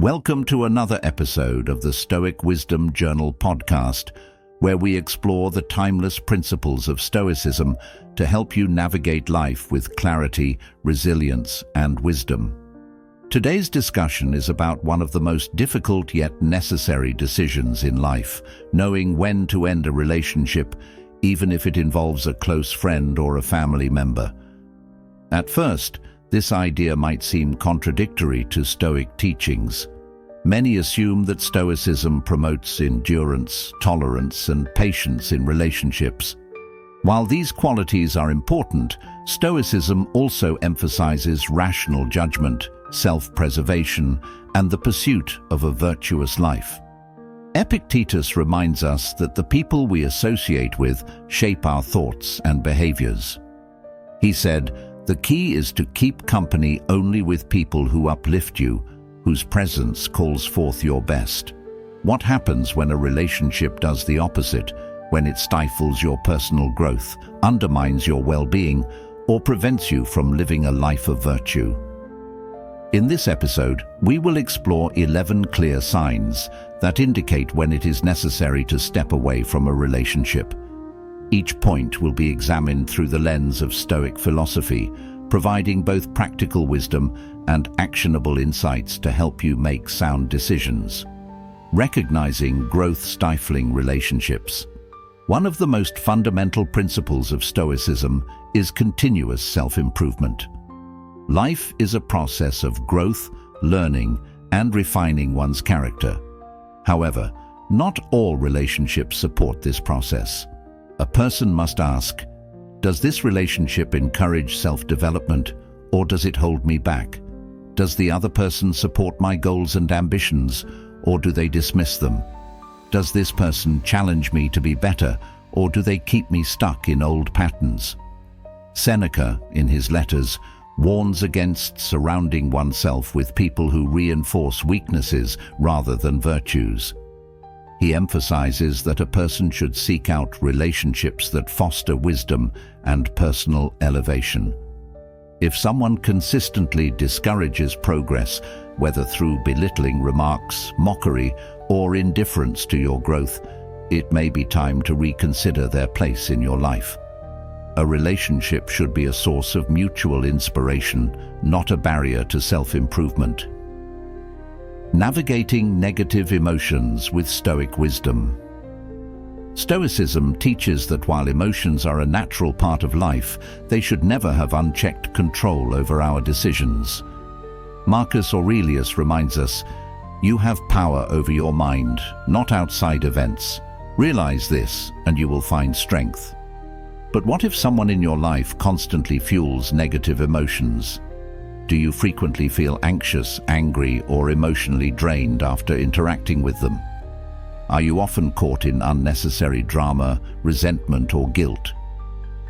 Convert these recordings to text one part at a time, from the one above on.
Welcome to another episode of the Stoic Wisdom Journal podcast, where we explore the timeless principles of Stoicism to help you navigate life with clarity, resilience, and wisdom. Today's discussion is about one of the most difficult yet necessary decisions in life, knowing when to end a relationship, even if it involves a close friend or a family member. At first, this idea might seem contradictory to Stoic teachings. Many assume that Stoicism promotes endurance, tolerance, and patience in relationships. While these qualities are important, Stoicism also emphasizes rational judgment, self-preservation, and the pursuit of a virtuous life. Epictetus reminds us that the people we associate with shape our thoughts and behaviors. He said, "The key is to keep company only with people who uplift you, whose presence calls forth your best." What happens when a relationship does the opposite, when it stifles your personal growth, undermines your well-being, or prevents you from living a life of virtue? In this episode, we will explore 11 clear signs that indicate when it is necessary to step away from a relationship. Each point will be examined through the lens of Stoic philosophy, providing both practical wisdom and actionable insights to help you make sound decisions. Recognizing growth-stifling relationships. One of the most fundamental principles of Stoicism is continuous self-improvement. Life is a process of growth, learning, and refining one's character. However, not all relationships support this process. A person must ask, does this relationship encourage self-development, or does it hold me back? Does the other person support my goals and ambitions, or do they dismiss them? Does this person challenge me to be better, or do they keep me stuck in old patterns? Seneca, in his letters, warns against surrounding oneself with people who reinforce weaknesses rather than virtues. He emphasizes that a person should seek out relationships that foster wisdom and personal elevation. If someone consistently discourages progress, whether through belittling remarks, mockery, or indifference to your growth, it may be time to reconsider their place in your life. A relationship should be a source of mutual inspiration, not a barrier to self-improvement. Navigating negative emotions with Stoic wisdom. Stoicism teaches that while emotions are a natural part of life, they should never have unchecked control over our decisions. Marcus Aurelius reminds us, "You have power over your mind, not outside events. Realize this, and you will find strength." But what if someone in your life constantly fuels negative emotions? Do you frequently feel anxious, angry, or emotionally drained after interacting with them? Are you often caught in unnecessary drama, resentment, or guilt?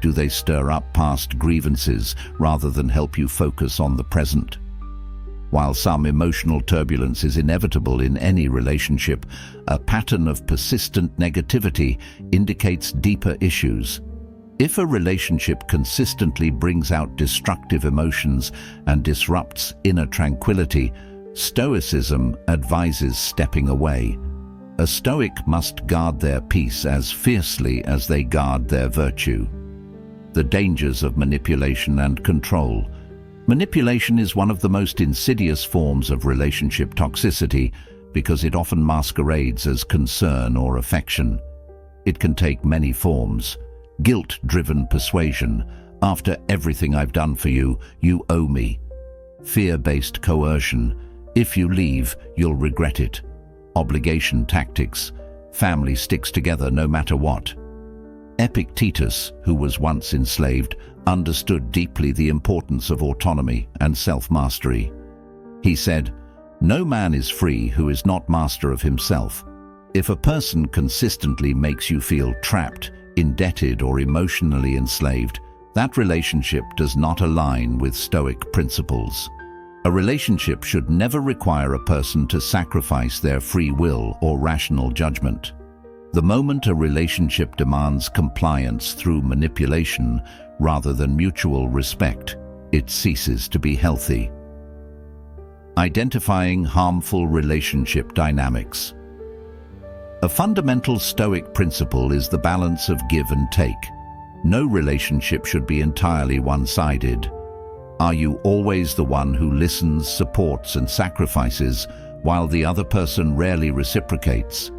Do they stir up past grievances rather than help you focus on the present? While some emotional turbulence is inevitable in any relationship, a pattern of persistent negativity indicates deeper issues. If a relationship consistently brings out destructive emotions and disrupts inner tranquility, Stoicism advises stepping away. A Stoic must guard their peace as fiercely as they guard their virtue. The dangers of manipulation and control. Manipulation is one of the most insidious forms of relationship toxicity because it often masquerades as concern or affection. It can take many forms. Guilt-driven persuasion. "After everything I've done for you, you owe me." Fear-based coercion. "If you leave, you'll regret it." Obligation tactics. "Family sticks together no matter what." Epictetus, who was once enslaved, understood deeply the importance of autonomy and self-mastery. He said, "No man is free who is not master of himself." If a person consistently makes you feel trapped, indebted, or emotionally enslaved, that relationship does not align with Stoic principles. A relationship should never require a person to sacrifice their free will or rational judgment. The moment a relationship demands compliance through manipulation rather than mutual respect, it ceases to be healthy. Identifying harmful relationship dynamics. A fundamental Stoic principle is the balance of give and take. No relationship should be entirely one-sided. Are you always the one who listens, supports, and sacrifices, while the other person rarely reciprocates?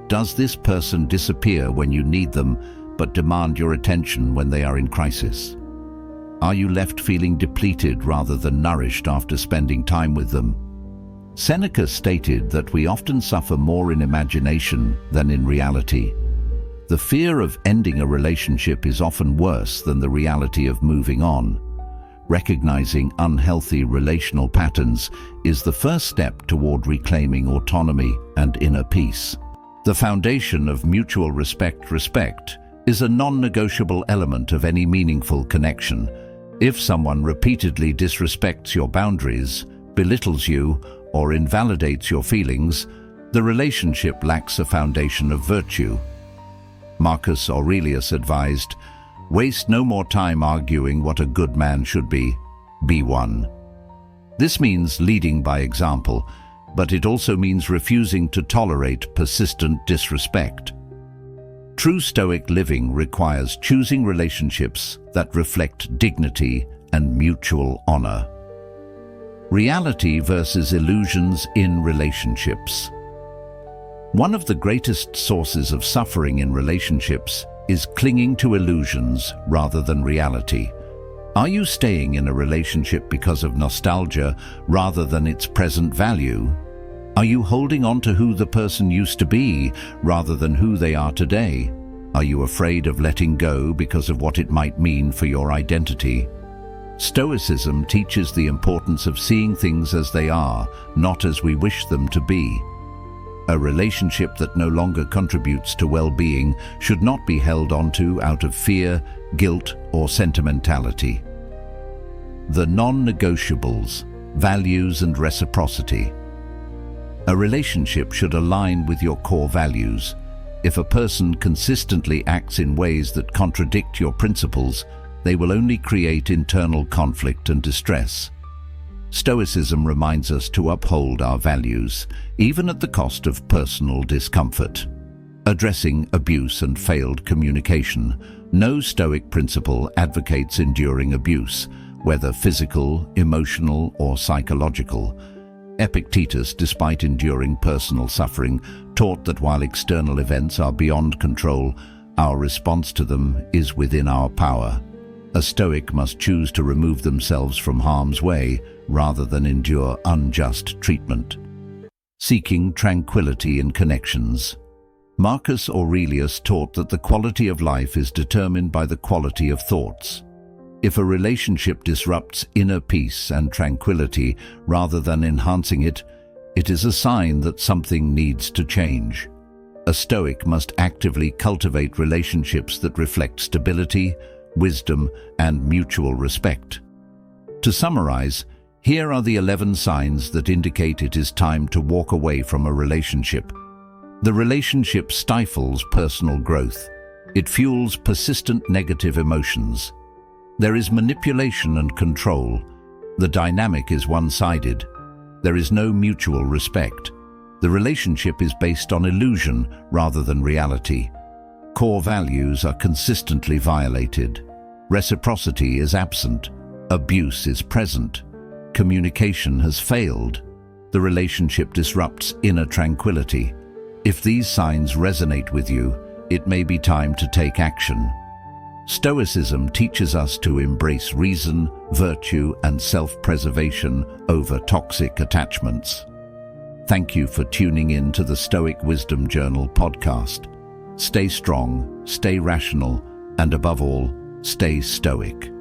Does this person disappear when you need them, but demand your attention when they are in crisis? Are you left feeling depleted rather than nourished after spending time with them? Seneca stated that we often suffer more in imagination than in reality. The fear of ending a relationship is often worse than the reality of moving on. Recognizing unhealthy relational patterns is the first step toward reclaiming autonomy and inner peace. The foundation of mutual respect is a non-negotiable element of any meaningful connection. If someone repeatedly disrespects your boundaries, belittles you, or invalidates your feelings, the relationship lacks a foundation of virtue. Marcus Aurelius advised, "Waste no more time arguing what a good man should be one." This means leading by example, but it also means refusing to tolerate persistent disrespect. True Stoic living requires choosing relationships that reflect dignity and mutual honor. Reality versus illusions in relationships. One of the greatest sources of suffering in relationships is clinging to illusions rather than reality. Are you staying in a relationship because of nostalgia rather than its present value? Are you holding on to who the person used to be rather than who they are today? Are you afraid of letting go because of what it might mean for your identity? Stoicism teaches the importance of seeing things as they are, not as we wish them to be. A relationship that no longer contributes to well-being should not be held onto out of fear, guilt, or sentimentality. The non-negotiables, values and reciprocity. A relationship should align with your core values. If a person consistently acts in ways that contradict your principles, they will only create internal conflict and distress. Stoicism reminds us to uphold our values, even at the cost of personal discomfort. Addressing abuse and failed communication. No Stoic principle advocates enduring abuse, whether physical, emotional, or psychological. Epictetus, despite enduring personal suffering, taught that while external events are beyond control, our response to them is within our power. A Stoic must choose to remove themselves from harm's way rather than endure unjust treatment. Seeking tranquility in connections. Marcus Aurelius taught that the quality of life is determined by the quality of thoughts. If a relationship disrupts inner peace and tranquility rather than enhancing it, it is a sign that something needs to change. A Stoic must actively cultivate relationships that reflect stability, wisdom, and mutual respect. To summarize, here are the 11 signs that indicate it is time to walk away from a relationship. The relationship stifles personal growth. It fuels persistent negative emotions. There is manipulation and control. The dynamic is one-sided. There is no mutual respect. The relationship is based on illusion rather than reality. Core values are consistently violated. Reciprocity is absent. Abuse is present. Communication has failed. The relationship disrupts inner tranquility. If these signs resonate with you, it may be time to take action. Stoicism teaches us to embrace reason, virtue, and self-preservation over toxic attachments. Thank you for tuning in to the Stoic Wisdom Journal podcast. Stay strong, stay rational, and above all, stay stoic.